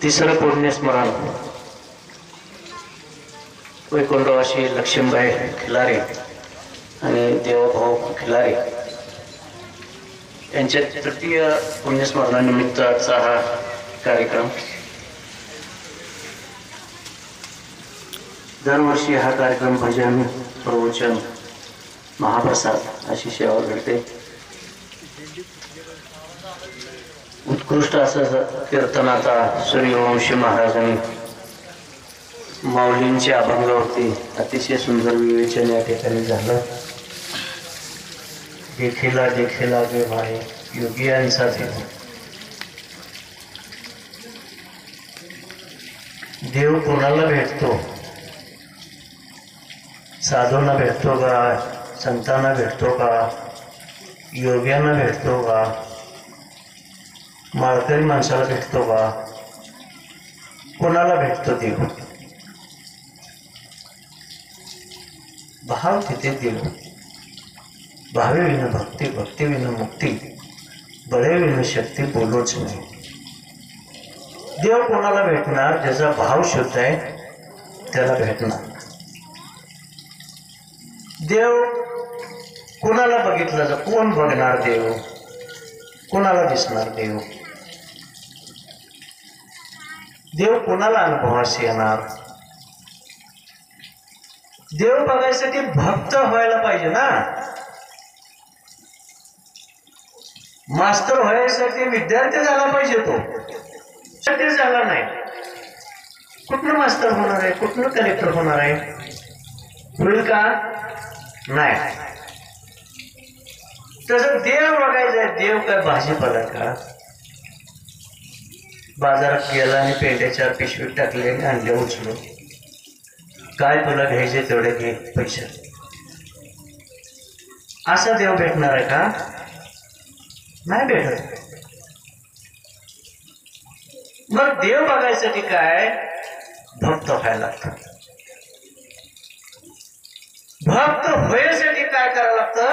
तिसरं पुण्यस्मरण वैकुंठवासी लक्ष्मीबाई खिलारे आणि देवभाऊ खिलारे यांच्या तृतीय पुण्यस्मरणानिमित्त आजचा हा कार्यक्रम. दरवर्षी हा कार्यक्रम भजन प्रवचन महाप्रसाद अशी सेवा घडते. उत्कृष्ट असं कीर्तन आता सूर्यवंशी महाराजांनी माऊलींच्या अभंगावरती अतिशय सुंदर विवेचन या ठिकाणी झालं. देखीला देखीला गे माये योगियांचा देव कोणाला भेटतो? साधूंना भेटतो का? संतांना भेटतो का? योग्यांना भेटतो का? माळकरी माणसाला भेटतो का? कोणाला भेटतो देव? भाव तिथे देव. भावे विन भक्ती, भक्ती विन मुक्ती, बळे विन शक्ती बोलोच नाही. देव कोणाला भेटणार? ज्याचा भाव शुद्ध आहे त्याला भेटणार. देव कोणाला बघितला तर कोण बघणार देव? कोणाला दिसणार देव? देव कोणाला अनुभवास येणार? देव बघायसाठी भक्त व्हायला पाहिजे ना. मास्तर व्हायसाठी विद्यार्थी झाला पाहिजे. तो झाला नाही, कुठनं मास्तर होणार आहे? कुठनं कलेक्टर होणार आहे? होईल का? नाही. तसं देव बघायचं. देव काय भाजीपाला का? बाजारात गेला आणि पेंड्याच्या पिशवीत टाकले आणि आणले उचलून. काय तुला घ्यायचे तेवढे घे पैसे. असा देव भेटणार आहे का? नाही भेटत. मग देव बघायसाठी काय? भक्त व्हायला लागतं. भक्त होण्यासाठी काय करावं लागतं?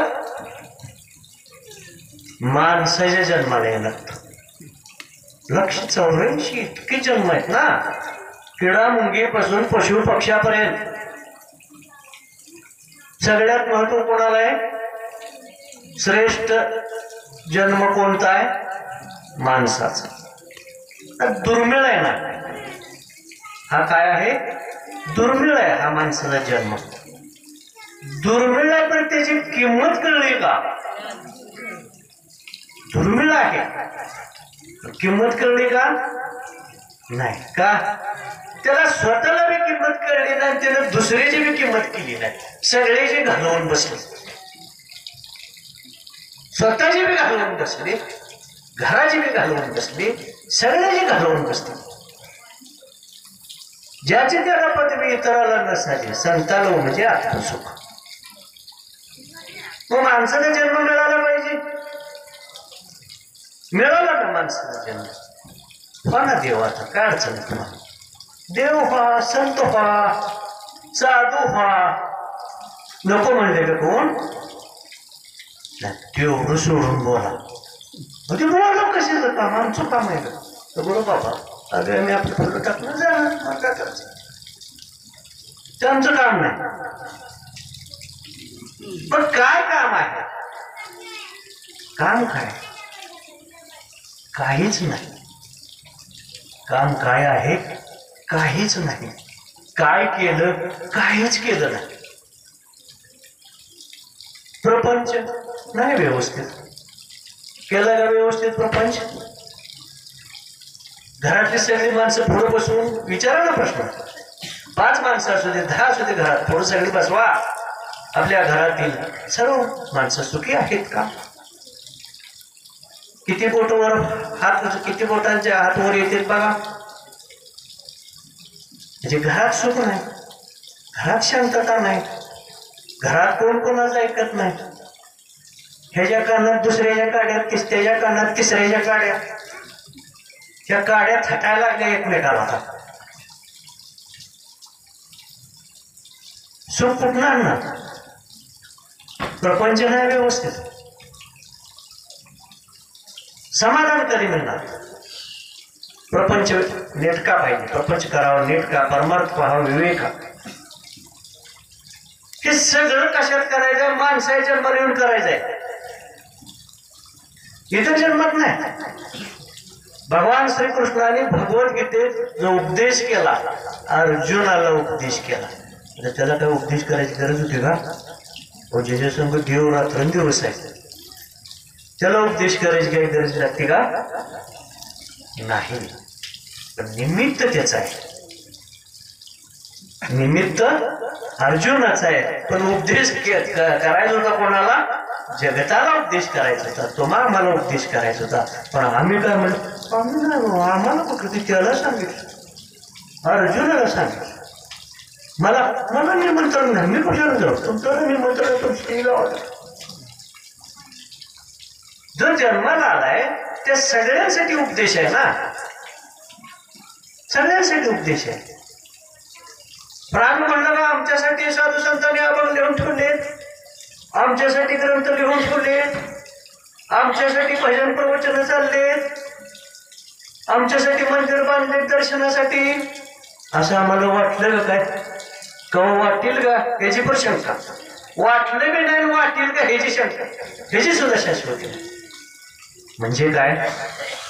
माणसाच्या जन्माला यायला लागतं. 184 इतके जन्म आहेत ना, किडा मुंगीपासून पशु पक्ष्यापर्यंत. सगळ्यात महत्व कोणाला आहे? श्रेष्ठ जन्म कोणता आहे? माणसाचा. दुर्मिळ आहे ना हा. काय आहे? दुर्मिळ आहे हा माणसाचा जन्म. दुर्मिळ आहे पण त्याची किंमत कळली का? दुर्मिळ आहे, किंमत कळली का? नाही. का? त्याला स्वतःला बी किंमत कळली नाही, त्याला दुसऱ्याची बी किंमत केली नाही. सगळ्याची घालवून बसले. स्वतःची बी घालवून बसली, घराची बी घालवून बसली, सगळ्याची घालवून बसली. ज्याची त्याला पदवी इतराला नसायची, संताला म्हणजे आत्मसुख. तो माणसाला जन्म मिळाला पाहिजे. मिळाला ना माणसाला जन्म? हो ना देवाचा काय अडचण तुम्हाला? देव व्हा, संत व्हा, साधू व्हा. नको म्हणले का कोण? तेवढं सोडून बोला. म्हणजे बोला कशी जाता? आमचं काम आहे का? तर बोलो बाबा अरे मी आपलं फोटो टाकलं जाणार, काय करायचं? त्यांचं काम नाही. पण काय काम आहे? काम काय? काहीच नाही. काम काय आहे? काहीच नाही. काय केलं? काहीच केलं नाही. प्रपंच नाही व्यवस्थित केलं का? व्यवस्थित प्रपंच. घरातली सगळी माणसं पुढे बसून विचारा ना प्रश्न. 5 माणसं असू दे, 10 असू दे, घरात पुढे सगळी बसवा. आपल्या घरातील सर्व माणसं सुखी आहेत का? किती बोटावर हात, किती बोटांच्या हात वर येतील बघा. म्हणजे घरात सुख नाही, घरात शांतता नाही, घरात कोण कोणाचं ऐकत नाही. ह्याच्या कानात दुसऱ्याच्या काड्या, त्याच्या कानात तिसऱ्याच्या काड्या. त्या काड्या थटायला लागल्या एकमेकाला. सुख कुठणार ना? प्रपंच नाही व्यवस्थित. समाधान कधी मिळणार? प्रपंच नेटका पाहिजे, प्रपंच करावा नेटका, परमार्थ पाहावा विवेका. हे सगळं कशात करायचंय? माणसाच्या जन्माला येऊन करायचंय, इतर जन्मात नाही. भगवान श्रीकृष्णाने भगवद्गीतेत जो उपदेश केला, अर्जुनाला उपदेश केला, तर त्याला काय उपदेश करायची गरज होती का? ज्याच्या संग देव रात्रंदिवस आहे त्याला उपदेश करायची काही गरज लागते का? नाही. पण निमित्त त्याचा आहे, निमित्त अर्जुनाचा आहे. पण उपदेश करायचा होता कोणाला? जगताला उपदेश करायचा होता, तुम्हाला मला उपदेश करायचा होता. पण आम्ही काय म्हणतो? आम्ही नाही, आम्हाला फक्त त्याला सांगितलं, अर्जुनाला सांगितलं. मला निमंत्रण नाही, मी कशाला जाऊ? तुमचं निमंत्रण तुमच्या जो जन्माला आलाय त्या सगळ्यांसाठी उपदेश आहे ना, सगळ्यांसाठी उपदेश आहे. प्राण म्हणलं का आमच्यासाठी साधू संतांनी आपण लिहून ठेवलेत, आमच्यासाठी ग्रंथ लिहून ठेवलेत, आमच्यासाठी भजन प्रवचन चाललेत, आमच्यासाठी मंदिर बांधले दर्शनासाठी. असं आम्हाला वाटलं का? काय कवा वाटेल का ह्याची पण शंका. वाटलं बी नाही, वाटेल का ह्याची शंका, ह्याची सुद्धा शाश्वती. म्हणजे काय?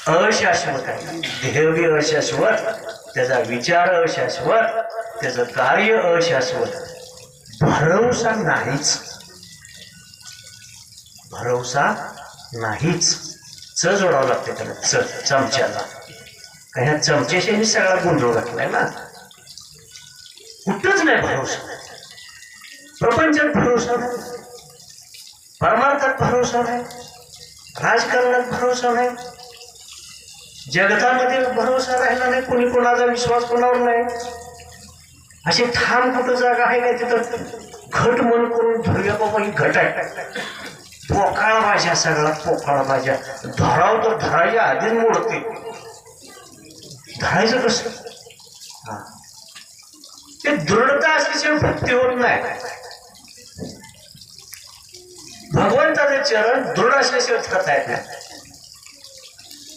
अशाश्वत आहे. देह बी अशाश्वत, त्याचा विचार अशाश्वत, त्याचं कार्य अशाश्वत. भरवसा नाहीच, भरवसा नाहीच. च जोडावं लागते त्याला, चमच्याला. काही ह्या चमच्याशी सगळा गोंधळ घातलाय ना. कुठंच नाही भरोसा. प्रपंचात भरोसा नाही, परमार्थात भरोसा नाही, राजकारणात भरोसा नाही, जगतामध्ये भरोसा राहिला नाही. कोणी कोणाचा विश्वास कोणावर नाही. अशी ठाम कुठं जागा आहे का तिथं घट म्हणून करून धरूया बाबा, ही घट आहे. पोकाळ भाज्या, सगळा पोकाळ भाज्या. धराव तर धरायच्या आधीच मोडते. धरायचं कसं? हा, ते दृढता असल्याशिवाय भक्ती होत नाही. भगवंताचे चरण दृढ असल्याशिवाय करता येत नाही.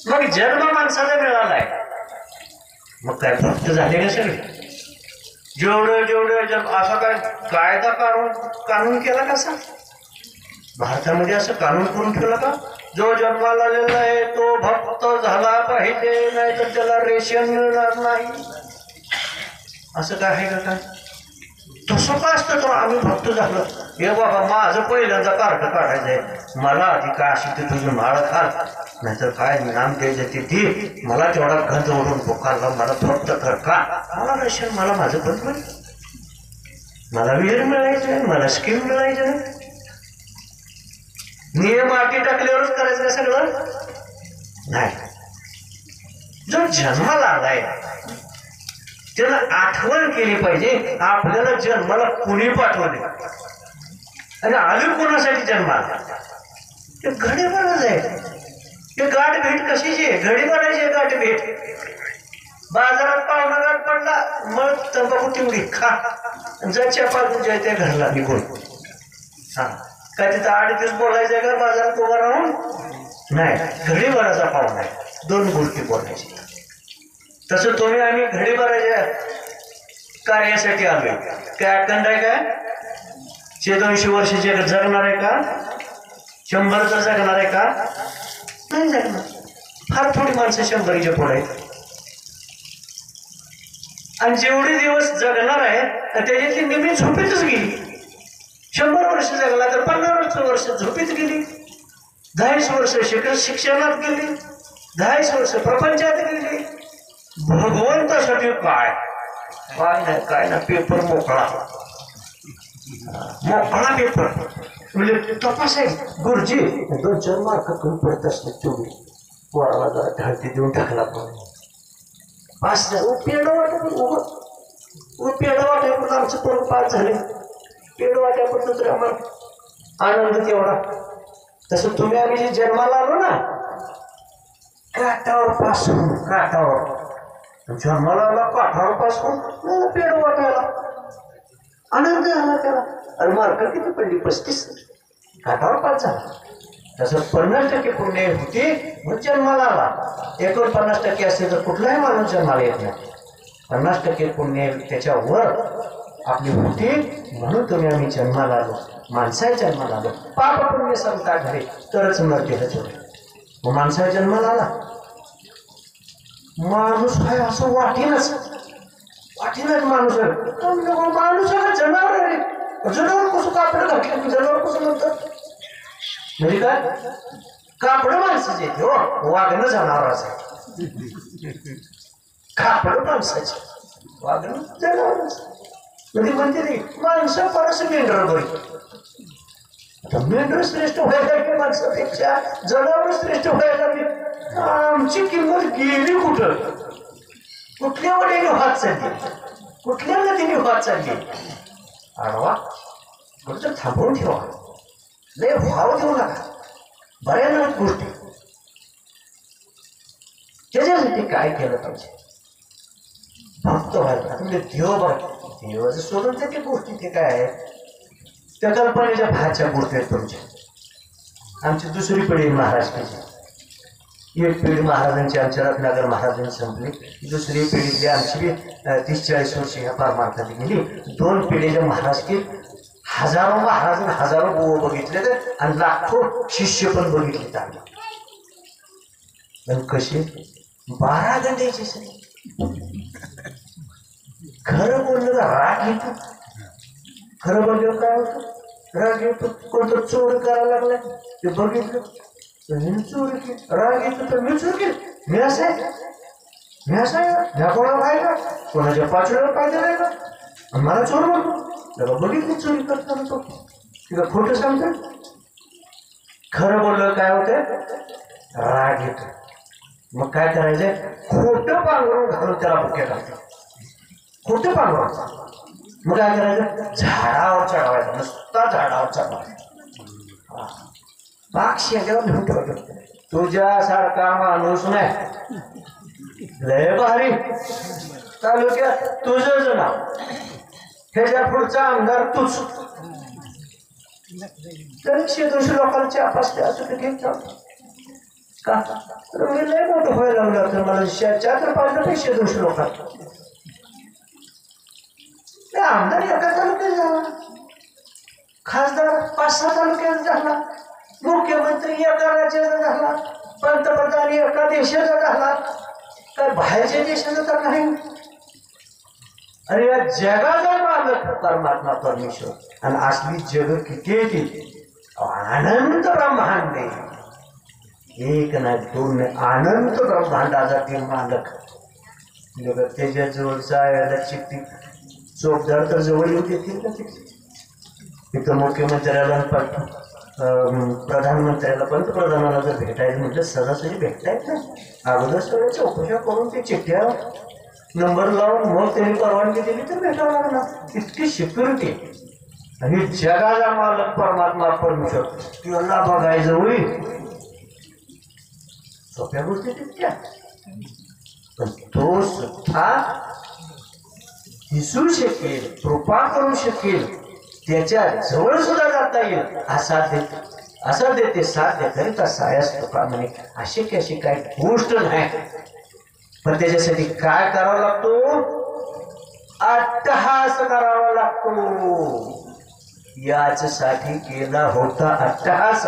मग जन्म माणसाला मिळालाय, मग काय भक्त झाले का सगळे? जेवढं असा काय कायदा कानून केला कसा? भारतामध्ये असं कानून करून ठेवलं का? जो जन्माला आलेला आहे तो भक्त झाला पाहिजे, नाही तर त्याला रेशन मिळणार नाही. असं काय आहे का? काय तसं का असतं? तर आम्ही भक्त झालो, हे बाबा माझं पहिल्यांदा कार्ड काढायचंय, मला आधी काय अशी ते तुझी माळ खाल, नाहीतर काय नाम द्यायचं ते मला तेवढा गंध ओढून बोकारला, मला फक्त कर का, मला रेशन, मला माझं पण मिळेल, मला विहीर मिळायचं, मला स्कीम मिळायचं. नियम आटी टाकल्यावरच करायचं का सगळं? नाही. जो जन्माला आलाय त्याला आठवण केली पाहिजे, आपल्याला जन्माला कुणी पाठवले आणि आली कोणासाठी जन्माला? ते घडी बनवच आहे. ते गाठ भेट कशाची आहे? घडी बनायची आहे. गाठ भेट बाजारात पाहुणा गाठ पडला, मग तंबाखू तेवढी खा, ज्याच्या पासून त्या घरला निघून. हा, काय तिथं 8 दिवस बोलायचंय का बाजारात उभा राहून? नाही, घडी भराचा पाहुणा आहे, 2 गोष्टी बोलायची. तसं तुम्ही आम्ही घडी भरायच्या कार्यासाठी आलोय. काय अखंड आहे काय? 200 वर्ष जगणार आहे का? 100 जगणार आहे का? नाही जगणार. फार थोडी माणसं 100च्या पुढे आहेत. आणि जेवढे दिवस जगणार आहे त्याच्यातली निम्मी झोपेतच गेली. 100 वर्ष जगला तर 50 वर्ष झोपेत गेली, 10 वर्ष शिक्षणात गेली, 10 वर्ष प्रपंचात गेली. भगवंतासाठी काय नाही, काय ना पेपर मोकळा, मोकळा पेपर. म्हणजे तपास आहे गुरुजी, 2-4 मार्क कमी पडत असतात तेवढी पोराला जरा ढाळती देऊन टाकला. पास पेड वाटायपर्यंत आमचं पोरं पास झाले. पेड वाटायपर्यंत तर आम्हाला आनंद तेवढा. तसं तुम्ही आम्ही जे जन्माला आलो ना, काठावर पास होऊन, काठावर जन्माला आला काठावर पास होऊन पेड वाटायला आनंद झाला त्याला. आणि मार्क किती पडली? 35. काठावर पास झाला. तसं 50% पुण्य होती मग जन्माला आला. 49% असते तर कुठलाही माणूस जन्माला येत नाही. 50% पुण्य त्याच्यावर आपली होती म्हणून तुम्ही आम्ही जन्माला आलो. माणसाच्या जन्माला आलो. पाप पुण्य समता घडे तरच मरतेच होते. मग माणसाच्या जन्माला आला माणूस आहे असं वाटेनच माणूस आहे. माणूस आहे जनावर आहे. जनावर कसं कापड घातले जनावर कसं म्हणतात म्हणजे काय कापड माणसाचे येते हो. वागणं जनावराचं कापड माणसाचे वागणं जनावराचं म्हणजे म्हणते रे माणसा परस मेंढर बरी. आता मेंढर श्रेष्ठ व्हायला की माणसापेक्षा जनावर श्रेष्ठ व्हायला लागली. आमची किंमत गेली कुठं. कुठल्या वडीने वाद चालली कुठल्या नदीने वाद चालली. आडवा कुठं थांबवून ठेवा. लय भाव देऊ नका. बऱ्याच गोष्टी त्याच्यासाठी काय केलं पाहिजे भक्त व्हायला. म्हणजे देव बघ देवाचं सोडून त्या गोष्टी ते काय आहे त्या कल्पनेच्या भाच्या गोष्टी आहेत तुमच्या. आमची दुसरी पिढी महाराष्ट्राची. एक पिढी महाराजांची आमच्या रत्नाकर महाराजांनी संपली. दुसरी पिढीतली आमची 30-40 वर्ष ह्या पारमार्थात गेली. 2 पिढीच्या महाराष्ट्रीत हजारो महाराज हजारो गोव बघितले आणि लाखो शिष्य पण बघितले चांगले. पण कसे 12 घंट्याचे सगळे. खरं बोललं का राग येतो. खरं बोललं काय होतं राग येतो. कोणतं चोर करायला लागला ते बघितलं चोरी केली राग येतो तर मी चोर केली. मी असं आहे ह्या कोणाला पाहिजे कोणाच्या पाचव्याला पाहिजे नाही का मला चोर म्हणतो बघितली चोरी करताना तो तिला खोटं सांगतो. खरं बोललं काय होतं राग येतो. मग काय करायचंय खोटं पांघरून घालून त्याला बुक्या घालतो. खोटं पांघरून मग काय करायचं झाडावर चढवायचं. नुसता झाडावर चढवायचा. पाक्षी घेऊन ठेवतो. तुझ्यासारखा माणूस नाही लय भारी तालुक्यात तुझंच नाव. ह्याच्या पुढचा आमदार तूच. तर 100-200 लोकांची आपसले असं ते घेत का तर मी लय मोठं व्हायला लागलं तर मला 4-5 लोकांना आमदार एका तालुक्यात झाला. खासदार 5-6 तालुक्यात झाला. मुख्यमंत्री एका राज्याचा झाला. पंतप्रधान एका देशाचा झाला. तर बाहेरच्या देशाचा तर नाही. अरे या जगाचा मालक परमात्मा परमेश्वर. आणि असली जग किती येते अनंत ब्रह्मांड एक नाही 2 नाही अनंत ब्रह्मांडाचा ते मालक. त्याच्या जवळचा याला चिठ्ठी चोपदार तर जवळ येऊ देतील का. तिथं मुख्यमंत्र्याला प्रधानमंत्र्याला पंतप्रधानाला जर भेटायचं म्हटलं सहजासहजी भेटता येत नाही. अगोदर सगळ्या चौकशा करून ते चिठ्ठ्या नंबर लावून मग त्यांनी परवानगी दिली तर भेटावं लागणार. इतकी सिक्युरिटी. आणि जगाला मालक परमात्मा परमेश्वर त्याला बघायचं होईल सोप्या गोष्टी तितक्या. पण तो सुद्धा दिसू शकेल कृपा करू शकेल त्याच्या जवळ सुद्धा जाता येईल असा देते साध्य करिता सायास तुका म्हणे. अशी काय गोष्ट नाही. पण त्याच्यासाठी काय करावं लागतो अट्टहास करावा लागतो. याच्यासाठी केला होता अट्टहास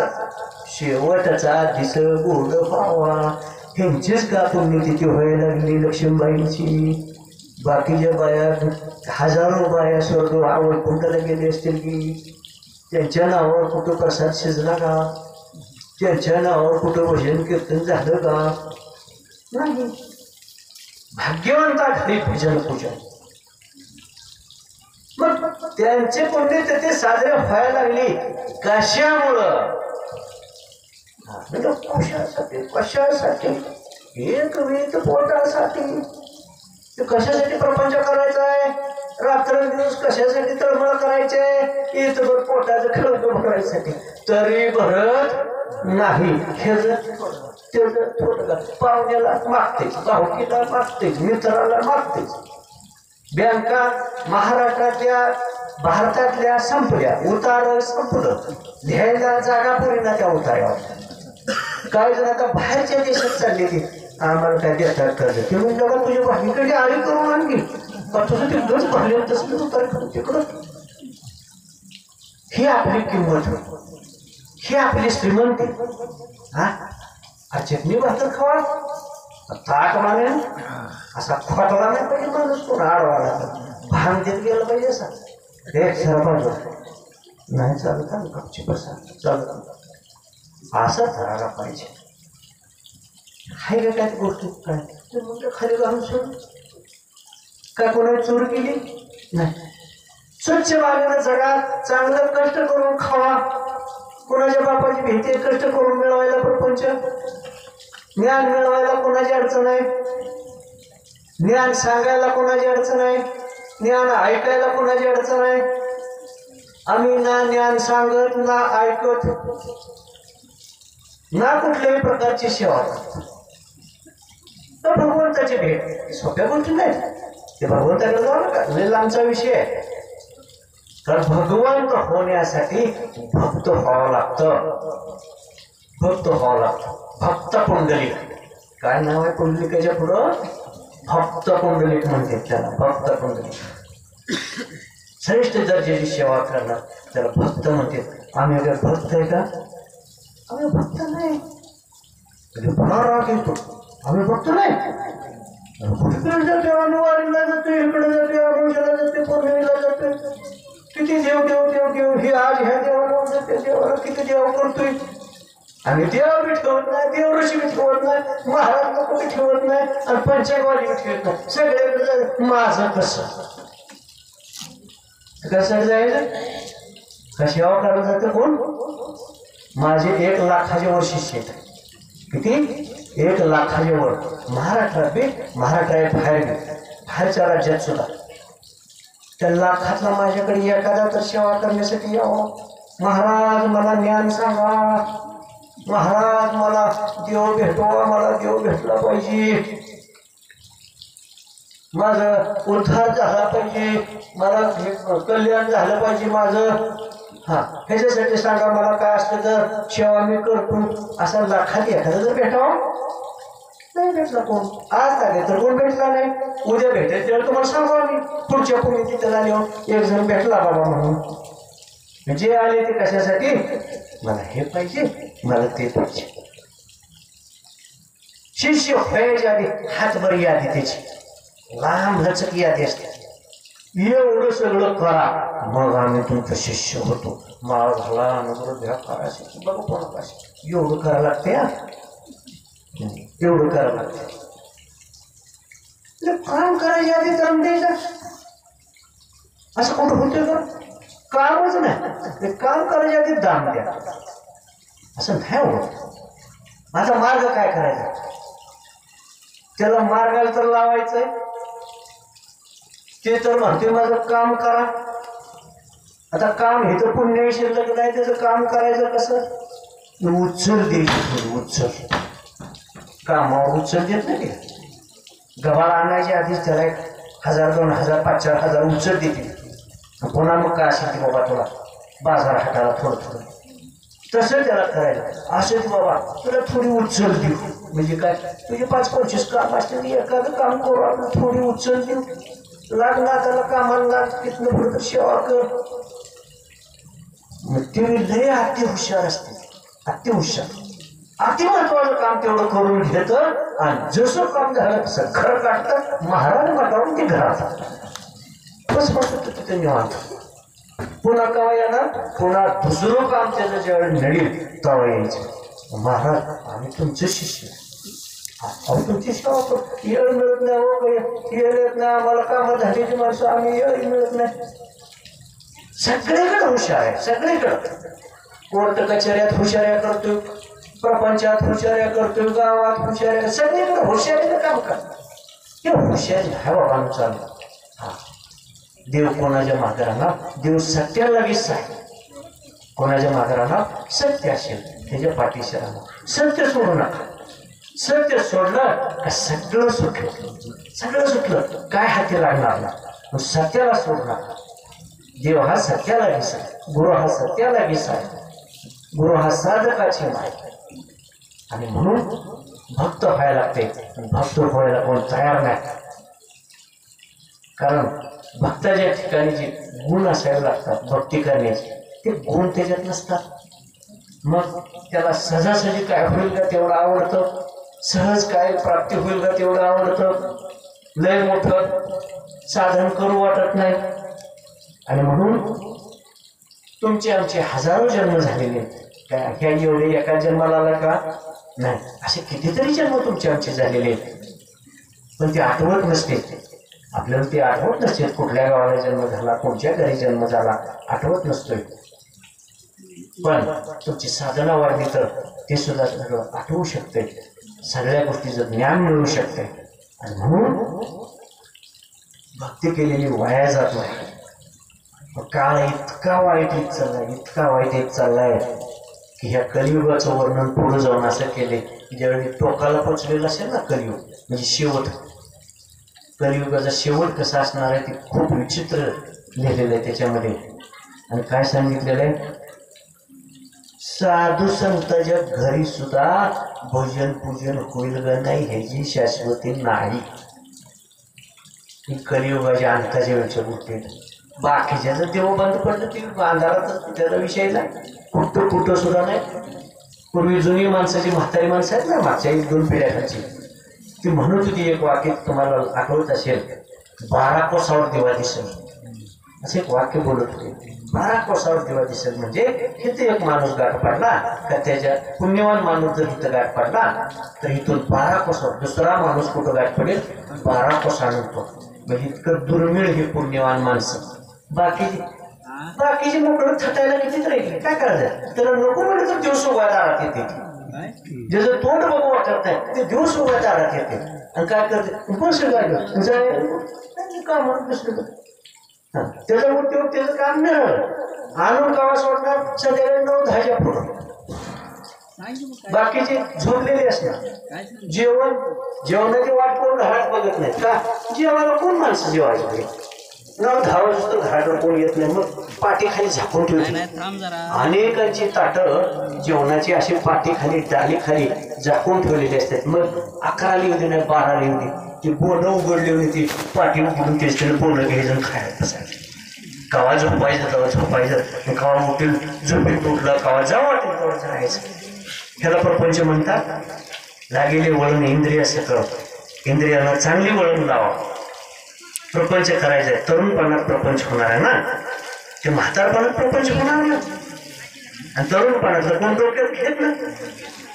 शेवटचा दिस गोड व्हावा. ह्यांचीच का पुण्यतिथी व्हायला लागली लक्ष्मीबाईंची. बाकीच्या बाया हजारो बाया स्वर्ग वैकुंठाला गेले असतील की त्यांच्या नावावर कुठं प्रसाद शिजला का. त्यांच्या नावावर कुठं भजन कीर्तन झालं का नाही. भाग्यवंता घरी भजन पूजन. मग त्यांचे पुण्यतिथी साजरे व्हायला लागली कशामुळं कशासाठी एक वेद पोटासाठी. कशासाठी प्रपंच करायचा आहे रात्रंदिवस कशासाठी तळमळ करायचे इथं पोटाचं खळग भरायसाठी तरी भरत नाही. पाहुण्याला मागतेच भावकीला मागतेच मित्राला मागतेच. बँका महाराष्ट्रातल्या भारतातल्या संपल्या, उतार संपलं, लिहायला जागा पुरीना त्या उतार्यावर. काय जण आता बाहेरच्या देशात चालले ते आम्हाला काय देतात कर्ज, ते म्हणजे बघा तुझ्या बाईकडे आळी करून आणली का तुझं तिकडंच भरले तसं उतार करून तिकडं. ही आपली किंमत, ही आपली श्रीमंती. हा चटणी भाकर खावा ताट माने असा खोटला नाही पाहिजे माणूस, कोण आडवाला भान देत गेलं पाहिजे असा एक सरबाजू नाही चालत कपची बसा चालत असं धरायला पाहिजे. हाय का काय गोष्टी काय ते म्हणतो खाली घालून सोड काय कोणाची चोरी केली नाही. स्वच्छ वागणं जगा, चांगलं कष्ट करून खावा, कोणाच्या बापाची भीती कष्ट करून मिळवायला प्रपंच, ज्ञान मिळवायला कोणाची अडचण आहे, ज्ञान सांगायला कोणाची अडचण आहे, ज्ञान ऐकायला कोणाची अडचण आहे. आम्ही ना ज्ञान सांगत ना ऐकत ना कुठल्याही प्रकारची सेवा तर भगवंताची भेट सोप्या गोष्टी नाही. ते भगवंताकडे जाऊ नका, लय लांबचा विषय आहे. तर भगवंत होण्यासाठी भक्त व्हावं लागतं, भक्त व्हावं लागतं. भक्त पुंडलिक काय नाव आहे पुंडलिकाच्या पुढं? भक्त पुंडलिक म्हणते त्याला, भक्त पुंडलिक. श्रेष्ठ दर्जाची सेवा करणार त्याला भक्त म्हणते. आम्ही अगर भक्त आहे का? आम्ही भक्त नाही. पुन्हा राग येतो आम्ही भक्त नाही. कुठे जाते, आम्ही वारीला जातो, इकडे जाते, आमोशाला जाते, पौर्णिमेला जाते. किती देव देव देव देव हे आज ह्या देवाला जाते, देवाला किती देव करतोय. आणि देव बी ठेवत नाही, देवऋषी बी ठेवत नाही, महाराज नको बी ठेवत नाही, आणि पंचायतवाली बी ठेवत नाही. सगळ्याकडे माझं कसं कसं जायचं का सेवा करायला जातं कोण? माझे 1 लाखाच्या वर शिष्य आहेत. किती? 1 लाखाच्या वर. महाराष्ट्रात बी, महाराष्ट्रात बाहेर बी, बाहेरच्या राज्यात सुद्धा. त्या लाखातला माझ्याकडे एखादा तर सेवा करण्यासाठी यावं. महाराज मला ज्ञान सांगा, महाराज मला देव भेटवा, मला देव भेटला पाहिजे, माझं उद्धार झाला पाहिजे, मला कल्याण झालं पाहिजे माझं. हा ह्याच्यासाठी सांगा मला काय असतं तर सेवा मी करतो. असा लाखात एखादा जर भेटावं नाही भेटला कोण. आज आले तर कोण भेटला नाही, उद्या भेटेल तेव्हा तुम्हाला सांगू आम्ही. पुढच्या पुणे तिथे झाल्यावर एक जण भेटला बाबा म्हणून. जे आले ते कशासाठी? मला हे पाहिजे, मला ते पाहिजे. शिष्य व्हायच्या आधी हातभर यादी त्याची लांब लचक यादी असते. एवढं सगळं करा मग आम्ही तुमचं शिष्य होतो. माळ घाला, नगर घ्या, करायचे बघा कोणापाशी एवढं करायला लागते. एवढं करावं लागतं. काम करायच्या आधी दम द्यायचा असं कुठं होतं का? कामच नाही, काम करायच्या आधी दाम द्या असं नाही होत. माझा मार्ग काय करायचा? त्याला मार्गाला तर लावायचंय. ते तर म्हणते माझं काम करा. आता काम हे तर पुण्य शिल्लक नाही, त्याचं काम करायचं कसं? उचल द्यायची, उचल. कामावर उचल देत नाही. गव्हाळ आणायच्या आधीच त्याला 1000, 2000, 5000 उचल देते. पुन्हा मग काय असेल की बाबा तुला बाजार हाताला थोडं थोडं तसं त्याला करायचं. असंच बाबा तुला थोडी उचल देऊ म्हणजे काय? तुझे 5-25 काम असते, एखादं काम करू आपण, थोडी उचल देऊ. लागणार त्याला कामाला लाग, तिथनं पुढं सेवा कर. मग ते लय अति हुशार असते, अति हुशार. अति महत्वाचं काम तेवढं करून घेतं आणि जसं काम झालं तसं घर काढतात. महाराज मठावून ते घरात बस बसत तिथे निवांत. पुन्हा केव्हा येणार? पुन्हा दुसरं काम त्याचं ज्यावेळी नडील तेव्हा यायचं. महाराज आम्ही तुमचे शिष्य, अहो तुमची सेवा करतो. येळ मिळत नाही हो, येळ येत नाही आम्हाला. कामं झालेली माणसं आम्ही, येळ मिळत नाही. सगळीकडे हुशार आहे, सगळीकडं. कोर्ट कचेऱ्यात हुशाऱ्या करतोय, प्रपंचात हुशाऱ्या करतोय, गावात हुशाऱ्या, सगळीकडे हुशारीचं काम करतो. हे हुशारी आहे बाबा चालू. हा देव कोणाच्या मागे राहणार? देव सत्याला लगेच आहे. कोणाच्या मागे राहणार? सत्य असेल त्याच्या पाठीशी राहणार. सत्य सोडू नका. सत्य सोडलं का सगळं सुटलं, सगळं सुटलं. काय हाती लागणार ना? सत्याला सोडू नका. देव हा सत्याला विसा, गुरु हा सत्याला विसा, गुरु हा साधकाची माय. आणि म्हणून भक्त व्हायला लागते. भक्त व्हायला कोण तयार नाही. कारण भक्ताच्या ठिकाणी जे गुण असायला लागतात भक्ती करण्याचे, ते गुण त्याच्यात नसतात. मग त्याला सहजासहजी काय होईल का तेवढं आवडतं, सहज काय प्राप्ती होईल का तेवढं आवडतं, लय मोठं साधन करू वाटत नाही. आणि म्हणून तुमचे आमचे हजारो जन्म झालेले, काय ह्या एवढे एका जन्माला आला का नाही, असे कितीतरी जन्म तुमचे आमचे झालेले, पण ते आठवत नसते आपल्याला. ते आठवत नसते कुठल्या गावाला जन्म झाला, कोणत्या घरी जन्म झाला, आठवत नसतोय. पण तुमची साधना वाढली तर ते सुद्धा सगळं आठवू शकते, सगळ्या गोष्टीचं ज्ञान मिळू शकते. आणि म्हणून भक्ती केलेली वाया जात नाही. काळ इतका वाईट येत चाललाय, इतका वाईट येत चाललाय की ह्या कलियुगाचं वर्णन पुढे जाऊन असं केले की ज्यावेळी टोकाला पोचलेलं असेल ना कलियुग, म्हणजे शेवट, कलियुगाचा शेवट कसा असणार आहे ते खूप विचित्र लिहिलेलं आहे त्याच्यामध्ये. आणि काय सांगितलेलं आहे, साधू संतांच्या घरी सुद्धा भजन पूजन होईल ग नाही ह्याची शाश्वती नाही. ही कलियुगाच्या अंताच्या वेळच्या गोष्टी. बाकीच्या जर देव बंद पडलं ते अंधारातच, त्याचा विषय नाही, कुठं सुद्धा नाही. पूर्वी जुनी माणसाची म्हातारी माणसं आहेत ना, मागच्या 1-2 पिढ्याखालची, ती म्हणत होती एक वाक्य तुम्हाला आठवत असेल, 12 कोसावर दिवा दिसेल, असे एक वाक्य बोलत होते. 12 कोसावर दिवा दिसेल म्हणजे इथे एक माणूस गाठ पडला का, त्याच्या पुण्यवान माणूस जर इथं गाठ पडला तर इथून 12 कोसावर दुसरा माणूस कुठं गाठ पडेल, 12 कोसानंतर. म्हणजे इतकं दुर्मिळ हे पुण्यवान माणसं. बाकीची मोकळं थटायला कितीच राहील, काय करायचं, त्याला नको म्हणजे तर दिवस उभा दारात येते, ज्याचं तोंड बघू वाटत नाही ते दिवस उभा दारात येते. आणि काय करते, बस काम दुसरं त्याचा उद्योग, त्याचं काम मिळालं आणून गावा सोडणार संध्याकाळी 9-10च्या पुढं. बाकीचे झोपलेले असणार, जेवणाची वाट कोण घरात बघत नाही का, जेवायला कोण माणसं जेवायचे, 9-10 वाजता घरावर कोण येत नाही, मग पाठीखाली झाकून ठेवते. अनेकांची ताटं जेवणाची अशी पाठीखाली डालीखाली झाकून ठेवलेली असतात. मग 11ला येऊ दे नाही 12ला येऊ दे, ती बोनं उघडली होती, ती पाठी उघडून तेच बोनं घ्यायचं खायला बसायचं. कवा झोपायचं तेव्हा झोपायचं, कवा उठेल झोपेत उठलं, कवा जाऊ वाटेल तेव्हा जायचं. ह्याला प्रपंच म्हणतात. लागेले वळण इंद्रिय सकळ, इंद्रियाला चांगली वळण लावा. प्रपंच करायचंय, तरुणपणात प्रपंच होणार आहे ना, ते म्हातारपणात प्रपंच होणार ना. आणि तरुणपणात कोण डोक्यात घेत ना,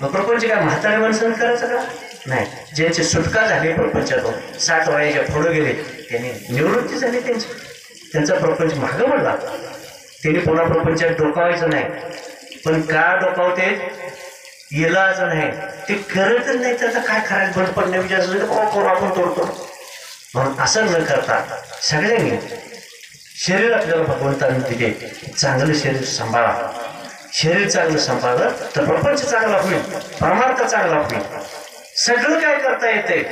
मग प्रपंच काय म्हातारे माणसानं करायचं का नाही. ज्यांची सुटका झाली प्रपंचातून, 60 वयाच्या पुढे गेले, त्यांनी निवृत्ती झाली, त्यांचा प्रपंच मागं पडला. त्यांनी पुन्हा प्रपंचात डोकावायचं नाही. पण का डोकावते, इलाज नाही, ते करतच नाही, त्याचा काय करायचं बंद पडण्या विचार आपण तोडतो. म्हणून असं न करता सगळ्यांनी शरीर आपल्याला भगवंतांनी दिले, चांगलं शरीर सांभाळा. शरीर चांगलं सांभाळलं तर प्रपंच चांगला होईल, परमार्थ चांगला होईल, सगळं काय करता येते.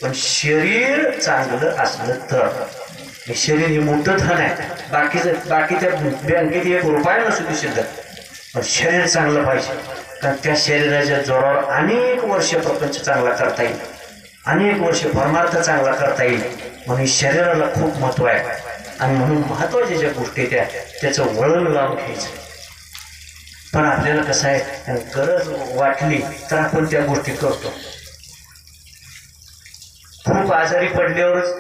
पण शरीर चांगलं असलं तर, शरीर हे मोठं धन आहे. बाकीच्या बँकेत 1 रुपया नसू शिल्लक, पण शरीर चांगलं पाहिजे. कारण त्या शरीराच्या जोरावर अनेक वर्ष प्रपंच चांगला करता येईल, अनेक वर्ष परमार्थ चांगला करता येईल. म्हणून शरीराला खूप महत्व आहे. आणि म्हणून महत्वाच्या ज्या गोष्टी त्याचं वळण लावून घ्यायचं. पण आपल्याला कसं आहे, गरज वाटली तर आपण त्या गोष्टी करतो. खूप आजारी पडल्यावरच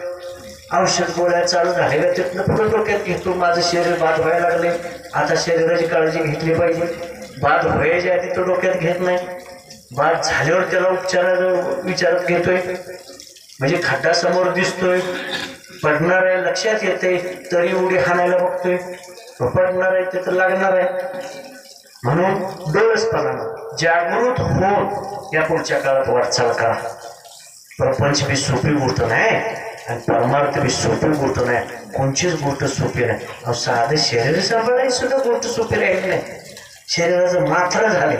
औषध गोळ्या चालू झालेल्या, त्यातनं पुढे डोक्यात घेतो माझं शरीर बाद व्हायला लागले, आता शरीराची काळजी घेतली पाहिजे. बाद व्हायच्या आधी तो डोक्यात घेत नाही, बाद झाल्यावर त्याला उपचाराचा विचारात घेतोय. म्हणजे खड्डा समोर दिसतोय, पडणार आहे लक्षात येते, तरी उडी हाणायला बघतोय, पडणार आहे ते तर लागणार आहे. म्हणून डोळसपणानं जागृत होऊन या पुढच्या काळात वाटचाल करा. प्रपंच बी सोपी गोष्ट नाही आणि परमार्थ बी सोपी गोष्ट नाही, कोणचीच गोष्ट सोपी नाही. साधं शरीर सांभाळायची सुद्धा गोष्ट सोपी राहिली नाही. शरीराचं माथरं झाले,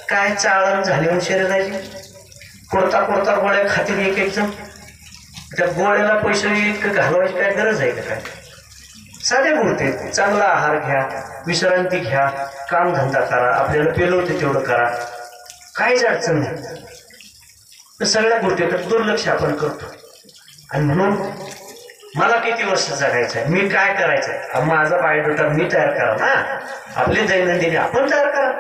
काय चाळण झाली शरीराची, कोणता गोळ्या खातील एक जण, त्या गोळ्याला पैसे इतकं घालवायची काय गरज आहे का? काय साध्या गोष्टी आहेत. चांगला आहार घ्या, विश्रांती घ्या, कामधंदा करा, आपल्याला पेलवते तेवढं करा, काहीच अडचण नाही. तर सगळ्या गोष्टीकडे दुर्लक्ष आपण करतो. आणि म्हणून मला किती वर्ष जगायचं आहे, मी काय करायचं आहे, माझा बायोडेटा मी तयार करा ना, आपली दैनंदिनी आपण तयार करा.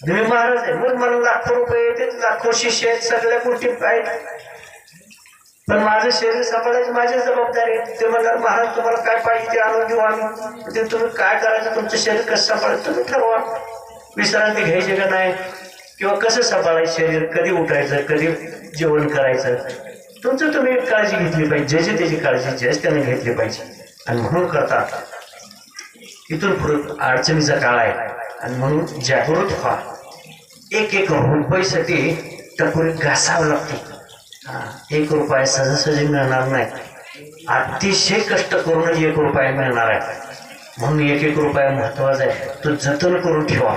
मी महाराज आहे, मग मला लाखो रुपये येते, लाखो शिष्य आहेत, सगळ्या गोष्टी आहेत, पण माझं शरीर सांभाळायची माझी जबाबदारी आहे. ते म्हणणार महाराज तुम्हाला काय पाहिजे ते आणून देऊ आम्ही. ते तुम्ही काय करायचं, तुमचं शरीर कसं सांभाळायचं तुम्ही ठरवा. विश्रांती घ्यायची का नाही, किंवा कसं सांभाळायचं शरीर, कधी उठायचं, कधी जेवण करायचं, तुमचं तुम्ही काळजी घेतली पाहिजे. ज्याची त्याची काळजी ज्याच त्याने घेतली पाहिजे. आणि म्हणून करता इथून पुढे अडचणीचा काळ आहे. आणि म्हणून जागृत व्हा. एक एक रुपयासाठी टकोरी घासावं लागते. 1 रुपया सहजासहजी मिळणार नाही, अतिशय कष्ट करूनच 1 रुपया मिळणार आहे. म्हणून 1 रुपया महत्वाचा आहे, तो जतन करून ठेवा.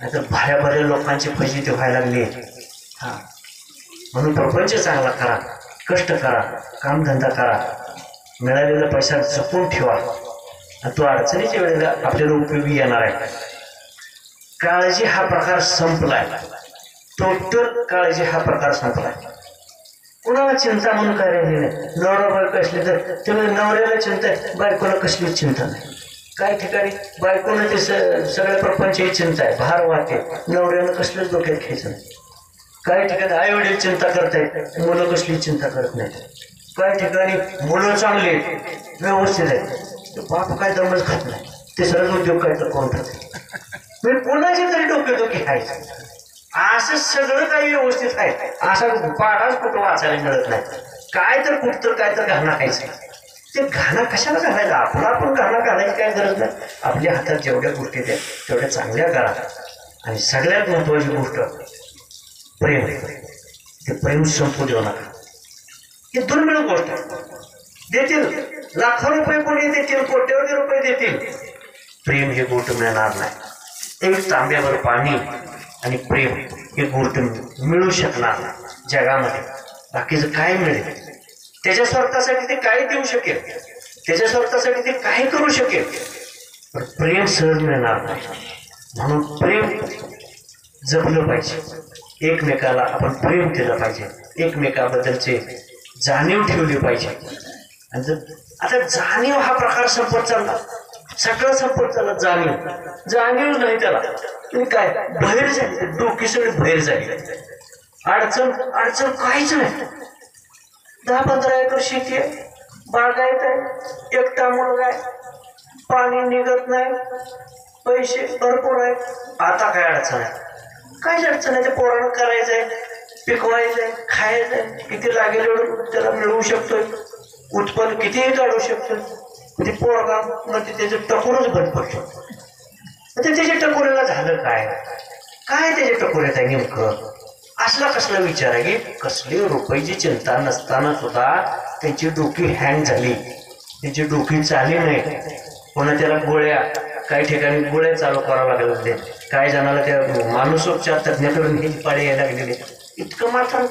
नाहीतर भाऱ्या लोकांची फजिती व्हायला लागली. म्हणून प्रपंच चांगला करा, कष्ट करा, कामधंदा करा, मिळालेला पैसा जपून ठेवा. आणि तो अडचणीच्या वेळेला आपल्याला उपयोगी येणार आहे. काळजी हा प्रकार संपलाय, टोटल काळजी हा प्रकार संपलाय. कुणाला चिंता म्हणून काय राहिली नाही. नवरा बायको असली तर त्यामुळे नवऱ्याला चिंता आहे, बायकोला कसलीच चिंता नाही. काही ठिकाणी बायकोनं ते सगळ्या प्रपंचाची चिंता आहे, भार वाहते, नवऱ्यानं कसलंच डोक्यात घ्यायचं नाही. काही ठिकाणी आई वडील चिंता करतायत, मुलं कसली चिंता करत नाहीत. काही ठिकाणी मुलं चांगली आहेत, व्यवस्थित आहेत, बाप काय दमच खात नाही, ते सर्व उद्योग काय तर कोण म्हणजे कोणाची तरी डोके आहे. असं सगळं काही व्यवस्थित आहे, असा पाडाच कुठं वाचायला मिळत नाही. काय तर कुठं काय तर घाणा खायचं. ते घाणा कशाला घालायचा, आपण घाणा घालायची काय गरज नाही. आपल्या हातात जेवढ्या गोष्टी आहेत तेवढ्या चांगल्या करा. आणि सगळ्यात महत्वाची गोष्ट प्रेम. ते प्रेम संपू देऊ नका. हे दुर्मिळ गोष्ट देतील, लाखो रुपये कोणी देतील, कोट्यवधी रुपये देतील, प्रेम हे गोष्ट मिळणार नाही. एक तांब्यावर पाणी आणि प्रेम हे गोष्ट मिळू शकणार जगामध्ये. बाकीचं काय मिळेल, त्याच्या स्वार्थासाठी ते काय देऊ शकेल, त्याच्या स्वार्थासाठी ते काय करू शकेल, पण प्रेम सहज मिळणार नाही. म्हणून प्रेम जपलं पाहिजे. एकमेकाला आपण प्रेम केलं पाहिजे, एकमेकाबद्दलचे जाणीव ठेवली पाहिजे. आणि जर आता जाणीव हा प्रकार संपत चालला, सगळं संपत चालला. जाणीव नाही त्याला. तुम्ही काय बाहेर झाली, डोकी सगळी बाहेर झाली. अडचण काहीच नाही. 10-15 एकर शेती आहे, बागायत आहे, एकटा मुलगा आहे, पाणी निघत नाही, पैसे भरपूर आहेत. आता काय अडचण आहे, काहीच अडचण आहे. ते पोरानं करायचंय, पिकवायचंय, खायचंय, किती लागेल एवढं त्याला मिळवू शकतोय, उत्पन्न कितीही काढू शकतोय. ते पोरगा म्हणजे त्याचं टकोरच बंद पडतो. ते त्याच्या टकोऱ्याला झालं काय त्याच्या टकोऱ्यात आहे नेमकं, असला कसला विचार आहे की कसली रुपयाची चिंता नसताना सुद्धा त्याची डोकी हँग झाली, त्याची डोकी चालली नाही. पुन्हा त्याला गोळ्या, काही ठिकाणी गोळ्या चालू करावं लागले, काही जणाला त्या मानसोपचार तज्ञाकडून ही पाळी यायला लागलेली. इतकं मात्र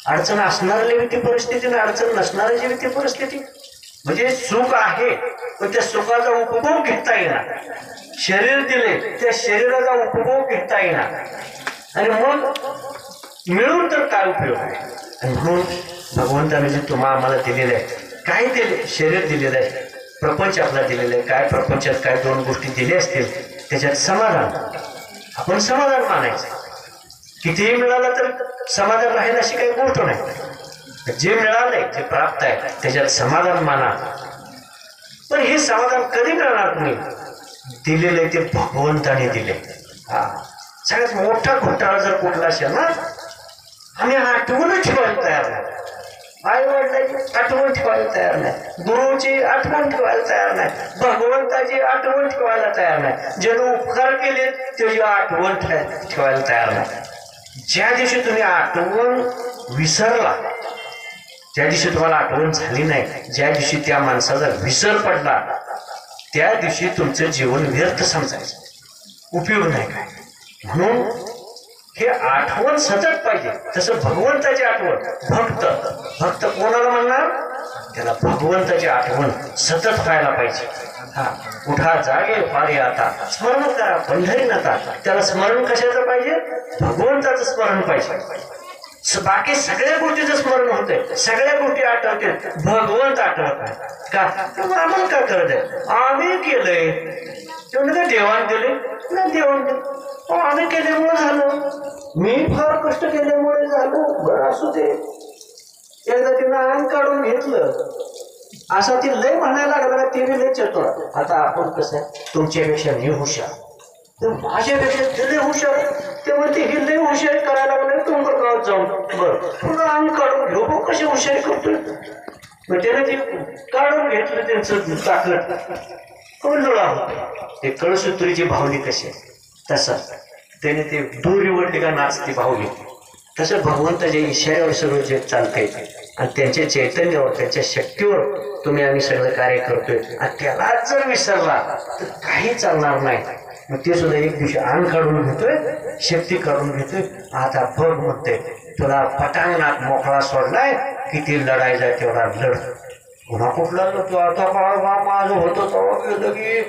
अडचण असणारी ती परिस्थिती ना अडचण नसणारी ती परिस्थिती. म्हणजे सुख आहे पण त्या सुखाचा उपभोग घेता येणार. शरीर दिले, त्या शरीराचा उपभोग घेता येणार. आणि मग मिळून तर काय उपयोग आहे. आणि म्हणून भगवंताने जे आम्हाला दिलेलं आहे, काय दिले, शरीर दिलेलं आहे, प्रपंच आपला दिलेलं आहे. काय प्रपंचात काय 2 गोष्टी दिल्या असतील त्याच्यात समाधान, आपण समाधान मानायचं. कितीही मिळालं तर समाधान राहील अशी काही गोष्ट नाही. जे मिळालंय, जे प्राप्त आहे त्याच्यात समाधान माना. पण हे समाधान कधी मिळणार, तुम्ही दिलेलं आहे ते भगवंताने दिले. सगळ्यात मोठा घोटाळा जर कुठला असेल ना, आम्ही आठवण ठेवायला तयार नाही, आई वडिलांची आठवण ठेवायला तयार नाही, गुरुची आठवण ठेवायला तयार नाही, भगवंताची आठवण ठेवायला तयार नाही, ज्यानं उपकार केले त्याची आठवण ठेवायला तयार नाही. ज्या दिवशी तुम्ही आठवण विसरला, ज्या दिवशी तुम्हाला आठवण झाली नाही, ज्या दिवशी त्या माणसाचा विसर पडला, त्या दिवशी तुमचं जीवन व्यर्थ समजायचं, उपयोग नाही काय. म्हणून हे आठवण सतत पाहिजे. तसं भगवंताची आठवण, भक्त कोणाला म्हणणार, त्याला भगवंताची आठवण सतत व्हायला पाहिजे. हा, उठा जागे फारे आता, स्मरण करा पंढरीनाथा. त्याला स्मरण कशाचं पाहिजे? भगवंताचं स्मरण पाहिजे. बाकी सगळ्या गोष्टीचं स्मरण होते, सगळ्या गोष्टी आठवते, भगवंत आठवत नाही का? आम्हाला काय करत आहे? आम्ही केलंय तेवढं काय देवान दिले ना? देवान दिले आम्ही केल्यामुळे झालं, मी फार कष्ट केल्यामुळे झालं. बरं असू दे. एकदा तिनं अंग काढून घेतलं असं ती लय म्हणायला लागला, ती बी लय चतुर. आता आपण कसं तुमच्यापेक्षा मी हुशार, तर माझ्यापेक्षा ते लय हुशार, ते म्हणते ही लय हुशारी करायला लागले डोंगरगावात जाऊन. बरं पुन्हा अंग काढून घेऊ, बघ कशी हुशारी करतोय. मग त्याने ते काढून घेतलं, त्यांचं टाकलं कळलं होतं. ते कळसूत्रीची भावली कशी तसं त्याने ते दूर वडली का नाचती भावली, तसं भगवंताच्या इशाऱ्यावर सगळं जग चालतंय. आणि त्यांच्या चैतन्यावर, त्यांच्या शक्तीवर तुम्ही आम्ही सगळं कार्य करतोय. आणि त्यालाच जर विसरला तर काही चालणार नाही. मग ते सुद्धा एक दिवशी अंग काढून घेतोय, शक्ती काढून घेतोय. आता बघ म्हणते, तुला पटांगणात मोकळा सोडलाय, किती लढायचा तेवढा लढ. पुन्हा कुठला तो आता माझं होतं तेव्हा गेलं की